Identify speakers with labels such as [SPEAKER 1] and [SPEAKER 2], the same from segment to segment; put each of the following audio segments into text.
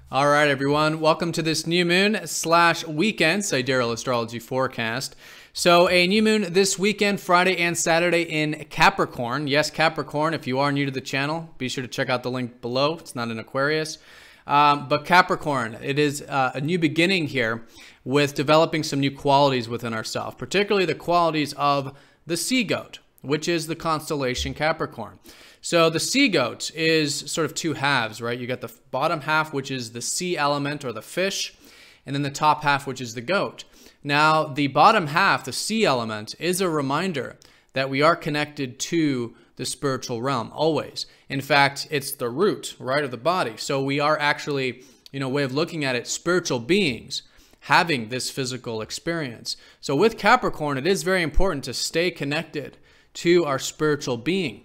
[SPEAKER 1] All right, everyone. Welcome to this new moon / weekend Sidereal Astrology forecast. So a new moon this weekend, Friday and Saturday in Capricorn. Yes, Capricorn. If you are new to the channel, be sure to check out the link below. It's not an Aquarius. But Capricorn, it is a new beginning here with developing some new qualities within ourselves, particularly the qualities of the sea goat, which is the constellation Capricorn. So the sea goat is sort of two halves, right? You got the bottom half, which is the sea element or the fish, and then the top half, which is the goat. Now, the bottom half, the sea element, is a reminder that we are connected to the spiritual realm always. In fact, it's the root, right, of the body. So we are actually, way of looking at it, spiritual beings having this physical experience. So with Capricorn, it is very important to stay connected to our spiritual being.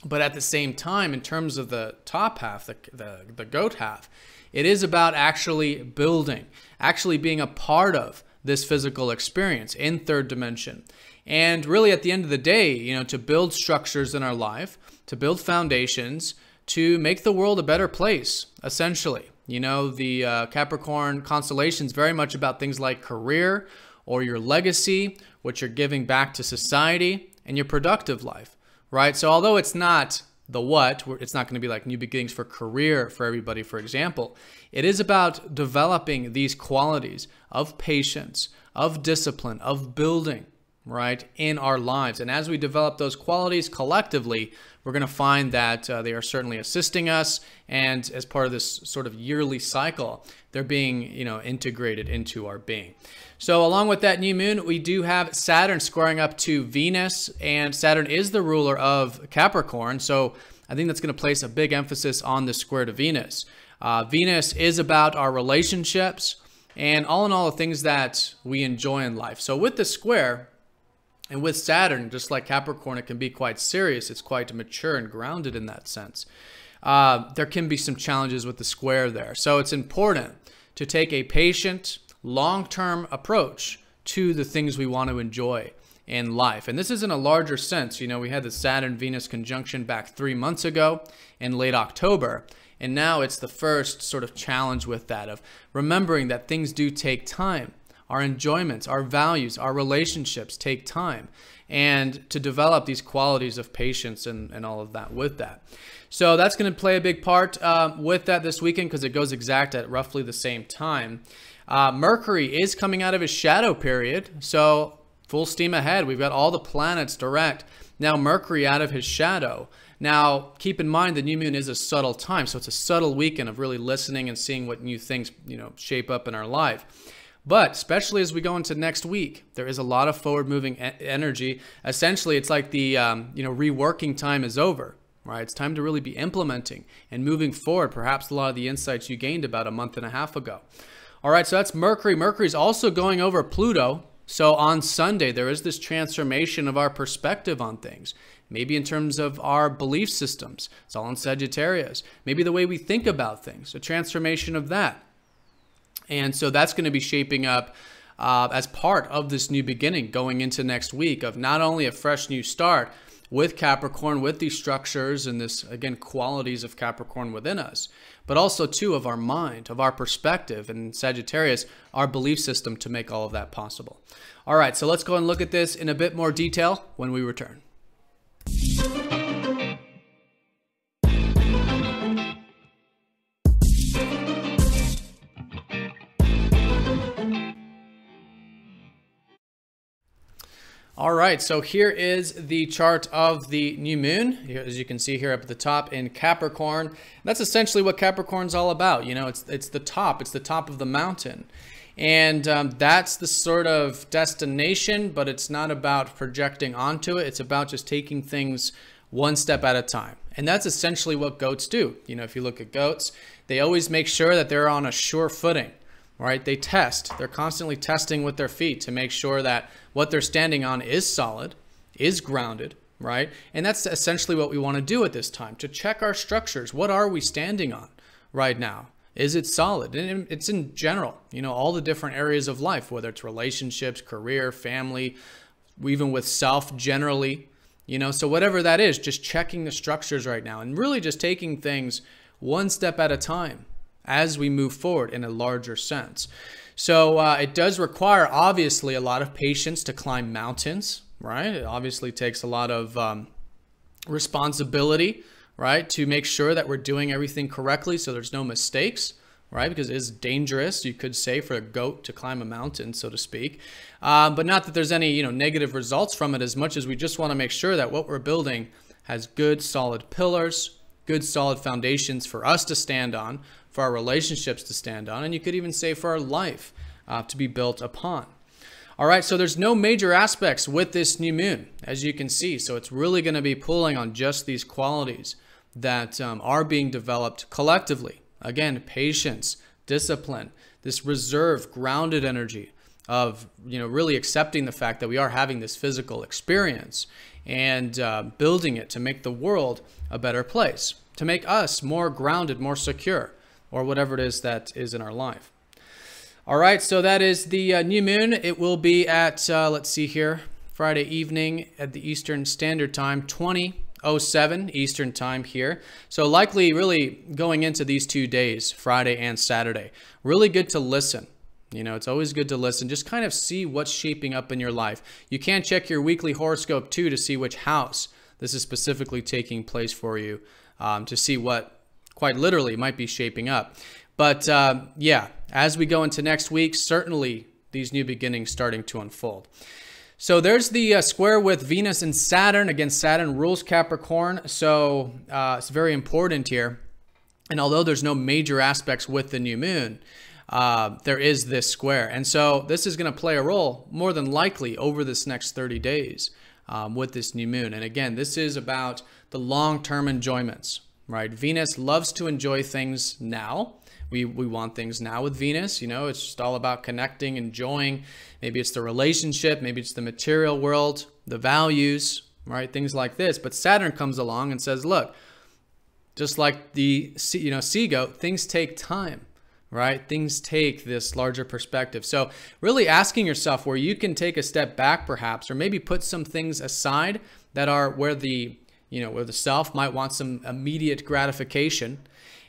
[SPEAKER 1] But at the same time, in terms of the top half, the goat half, it is about actually building, actually being a part of this physical experience in third dimension. And really at the end of the day, to build structures in our life, to build foundations, to make the world a better place, essentially. The Capricorn constellation is very much about things like career or your legacy, what you're giving back to society, and your productive life. Right? So although it's not the what, it's not going to be like new beginnings for career for everybody, for example, it is about developing these qualities of patience, of discipline, of building, right, in our lives. And as we develop those qualities collectively, we're going to find that they are certainly assisting us. And as part of this sort of yearly cycle, they're being, integrated into our being. So along with that new moon, we do have Saturn squaring up to Venus, and Saturn is the ruler of Capricorn. So I think that's going to place a big emphasis on the square to Venus. Venus is about our relationships and all in all the things that we enjoy in life. So with the square and with Saturn, just like Capricorn, it can be quite serious. It's quite mature and grounded in that sense. There can be some challenges with the square there. So it's important to take a patient, long-term approach to the things we want to enjoy in life. And this is in a larger sense. We had the Saturn-Venus conjunction back 3 months ago in late October. And now it's the first sort of challenge with that of remembering that things do take time. Our enjoyments, our values, our relationships take time. And to develop these qualities of patience and all of that with that. So that's going to play a big part with that this weekend because it goes exact at roughly the same time. Mercury is coming out of his shadow period, so full steam ahead. We've got all the planets direct. Now Mercury out of his shadow. Now, keep in mind the new moon is a subtle time, so it's a subtle weekend of really listening and seeing what new things, shape up in our life. But especially as we go into next week, there is a lot of forward-moving energy. Essentially, it's like the reworking time is over. Right? It's time to really be implementing and moving forward, perhaps a lot of the insights you gained about a month and a half ago. All right, so that's Mercury. Mercury's also going over Pluto. So on Sunday, there is this transformation of our perspective on things. Maybe in terms of our belief systems. It's all in Sagittarius. Maybe the way we think about things, a transformation of that. And so that's going to be shaping up as part of this new beginning going into next week of not only a fresh new start with Capricorn, with these structures and this, again, qualities of Capricorn within us, but also too of our mind, of our perspective, and Sagittarius, our belief system to make all of that possible. All right, so let's go and look at this in a bit more detail when we return. All right, so here is the chart of the new moon, as you can see here up at the top in Capricorn. That's essentially what Capricorn's all about. It's the top of the mountain. And that's the sort of destination, but it's not about projecting onto it. It's about just taking things one step at a time. And that's essentially what goats do. If you look at goats, they always make sure that they're on a sure footing. Right? They test. They're constantly testing with their feet to make sure that what they're standing on is solid, is grounded, right? And that's essentially what we want to do at this time, to check our structures. What are we standing on right now? Is it solid? And it's in general, all the different areas of life, whether it's relationships, career, family, even with self generally, so whatever that is, just checking the structures right now and really just taking things one step at a time as we move forward in a larger sense. So it does require, obviously, a lot of patience to climb mountains, right? It obviously takes a lot of responsibility, right, to make sure that we're doing everything correctly so there's no mistakes, right? Because it is dangerous, you could say, for a goat to climb a mountain, so to speak. But not that there's any, negative results from it, as much as we just want to make sure that what we're building has good, solid pillars, good, solid foundations for us to stand on, for our relationships to stand on, and you could even say for our life to be built upon. All right, so there's no major aspects with this new moon, as you can see. So it's really going to be pulling on just these qualities that are being developed collectively. Again, patience, discipline, this reserved, grounded energy of, really accepting the fact that we are having this physical experience and building it to make the world a better place, to make us more grounded, more secure, or whatever it is that is in our life. All right, so that is the new moon. It will be at, let's see here, Friday evening at the Eastern Standard Time, 20:07 Eastern Time here. So likely really going into these 2 days, Friday and Saturday. Really good to listen. It's always good to listen. Just kind of see what's shaping up in your life. You can check your weekly horoscope too to see which house this is specifically taking place for you, to see what quite literally might be shaping up. But yeah, as we go into next week, certainly these new beginnings starting to unfold. So there's the square with Venus and Saturn. Again, Saturn rules Capricorn, so it's very important here. And although there's no major aspects with the new moon, there is this square. And so this is going to play a role more than likely over this next 30 days with this new moon. And again, this is about the long-term enjoyments, right? Venus loves to enjoy things now. We want things now with Venus, it's just all about connecting, enjoying. Maybe it's the relationship, maybe it's the material world, the values, right? Things like this. But Saturn comes along and says, look, just like the sea goat, things take time, right? Things take this larger perspective. So really asking yourself where you can take a step back perhaps, or maybe put some things aside that are where the self might want some immediate gratification,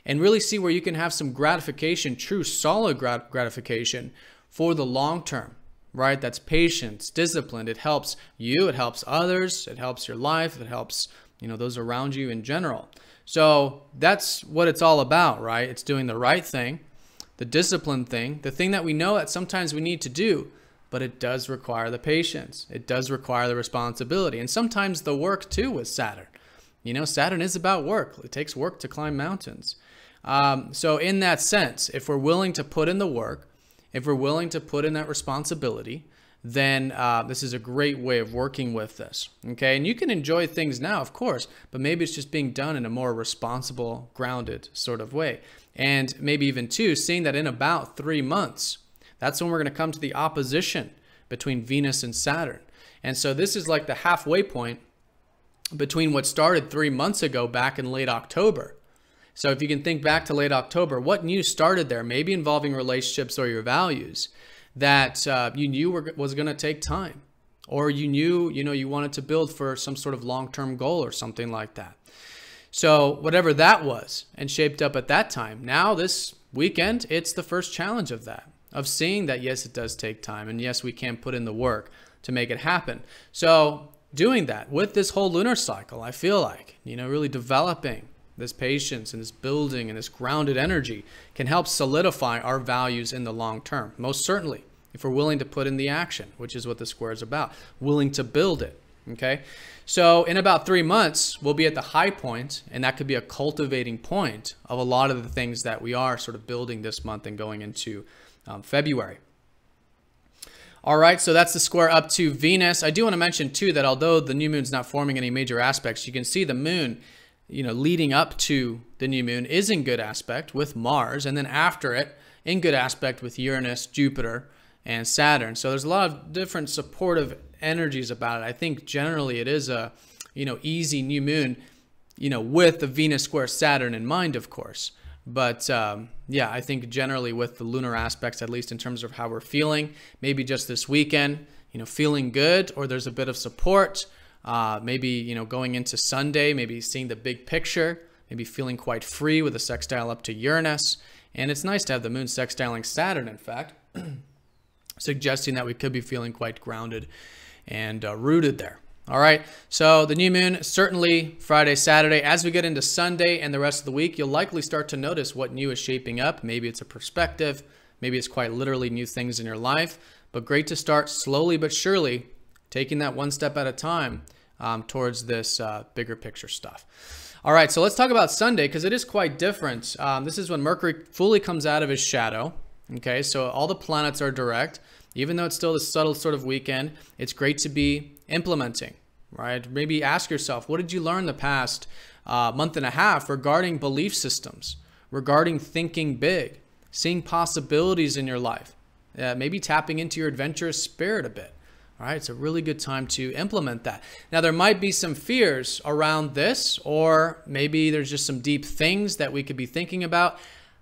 [SPEAKER 1] and really see where you can have some gratification, true solid gratification for the long term, right? That's patience, discipline. It helps you, it helps others, it helps your life, it helps, those around you in general. So that's what it's all about, right? It's doing the right thing, the discipline thing, the thing that we know that sometimes we need to do, but it does require the patience. It does require the responsibility, and sometimes the work too with Saturn. Saturn is about work. It takes work to climb mountains. So in that sense, if we're willing to put in the work, if we're willing to put in that responsibility, then this is a great way of working with this. Okay, and you can enjoy things now, of course, but maybe it's just being done in a more responsible, grounded sort of way. And maybe even too, seeing that in about 3 months, that's when we're going to come to the opposition between Venus and Saturn. And so this is like the halfway point between what started 3 months ago back in late October. So if you can think back to late October, what new started there, maybe involving relationships or your values, that you knew was going to take time, or you knew, you wanted to build for some sort of long-term goal or something like that. So whatever that was and shaped up at that time, now this weekend, it's the first challenge of that, of seeing that, yes, it does take time, and yes, we can put in the work to make it happen. So doing that with this whole lunar cycle, I feel like, really developing this patience and this building and this grounded energy can help solidify our values in the long term. Most certainly, if we're willing to put in the action, which is what the square is about, willing to build it. Okay. So in about 3 months, we'll be at the high point, and that could be a cultivating point of a lot of the things that we are sort of building this month and going into February. All right, so that's the square up to Venus. I do want to mention too that although the new moon's not forming any major aspects, you can see the moon, leading up to the new moon is in good aspect with Mars, and then after it, in good aspect with Uranus, Jupiter, and Saturn. So there's a lot of different supportive energies about it. I think generally it is a, easy new moon, with the Venus square Saturn in mind, of course. But yeah, I think generally with the lunar aspects, at least in terms of how we're feeling, maybe just this weekend, feeling good, or there's a bit of support. Maybe, going into Sunday, maybe seeing the big picture, maybe feeling quite free with a sextile up to Uranus, And it's nice to have the moon sextiling Saturn, in fact, suggesting that we could be feeling quite grounded and rooted there. All right, so the new moon, certainly Friday, Saturday. As we get into Sunday and the rest of the week, you'll likely start to notice what new is shaping up. Maybe it's a perspective. Maybe it's quite literally new things in your life. But great to start slowly but surely, taking that one step at a time towards this bigger picture stuff. All right, so let's talk about Sunday because it is quite different. This is when Mercury fully comes out of his shadow. Okay, so all the planets are direct. Even though it's still a subtle sort of weekend, it's great to be implementing, right? Maybe ask yourself, what did you learn the past month and a half regarding belief systems, regarding thinking big, seeing possibilities in your life, maybe tapping into your adventurous spirit a bit. All right, it's a really good time to implement that. Now, there might be some fears around this, or maybe there's just some deep things that we could be thinking about.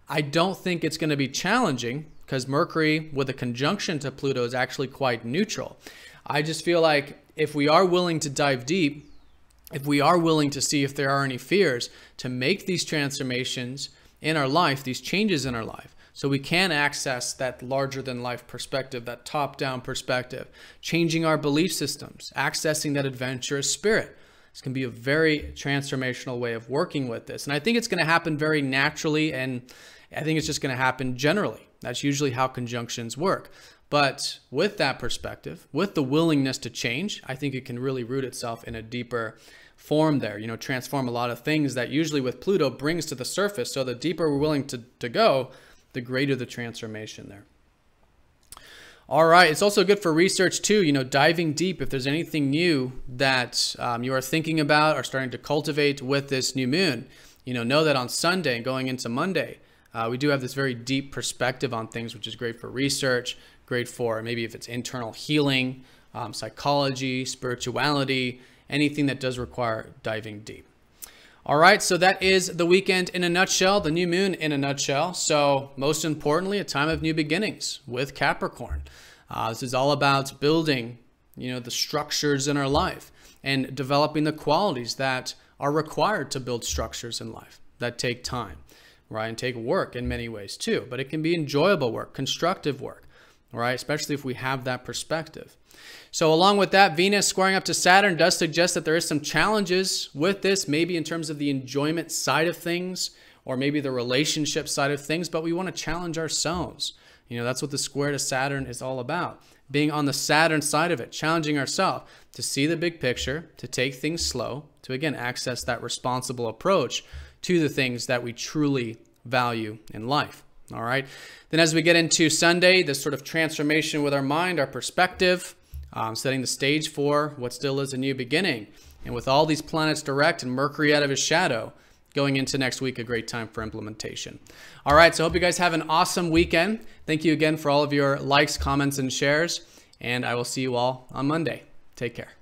[SPEAKER 1] I don't think it's going to be challenging because Mercury with a conjunction to Pluto is actually quite neutral. I just feel like if we are willing to dive deep, if we are willing to see if there are any fears, to make these transformations in our life, these changes in our life, so we can access that larger than life perspective, that top-down perspective, changing our belief systems, accessing that adventurous spirit. This can be a very transformational way of working with this. And I think it's going to happen very naturally, and I think it's just going to happen generally. That's usually how conjunctions work. But with that perspective, with the willingness to change, I think it can really root itself in a deeper form there, transform a lot of things that usually with Pluto brings to the surface. So the deeper we're willing to go, the greater the transformation there. All right, it's also good for research too, diving deep if there's anything new that you are thinking about or starting to cultivate with this new moon. Know that on Sunday and going into Monday, we do have this very deep perspective on things, which is great for research, great for maybe if it's internal healing, psychology, spirituality, anything that does require diving deep. All right, so that is the weekend in a nutshell, the new moon in a nutshell. So most importantly, a time of new beginnings with Capricorn. This is all about building, the structures in our life and developing the qualities that are required to build structures in life that take time, right? And take work in many ways too, but it can be enjoyable work, constructive work, right? Especially if we have that perspective. So along with that, Venus squaring up to Saturn does suggest that there is some challenges with this, maybe in terms of the enjoyment side of things, or maybe the relationship side of things, but we want to challenge ourselves. That's what the square to Saturn is all about. Being on the Saturn side of it, challenging ourselves to see the big picture, to take things slow, to again, access that responsible approach to the things that we truly value in life. All right. Then as we get into Sunday, this sort of transformation with our mind, our perspective, setting the stage for what still is a new beginning. And with all these planets direct and Mercury out of his shadow, going into next week, a great time for implementation. All right, so I hope you guys have an awesome weekend. Thank you again for all of your likes, comments, and shares. And I will see you all on Monday. Take care.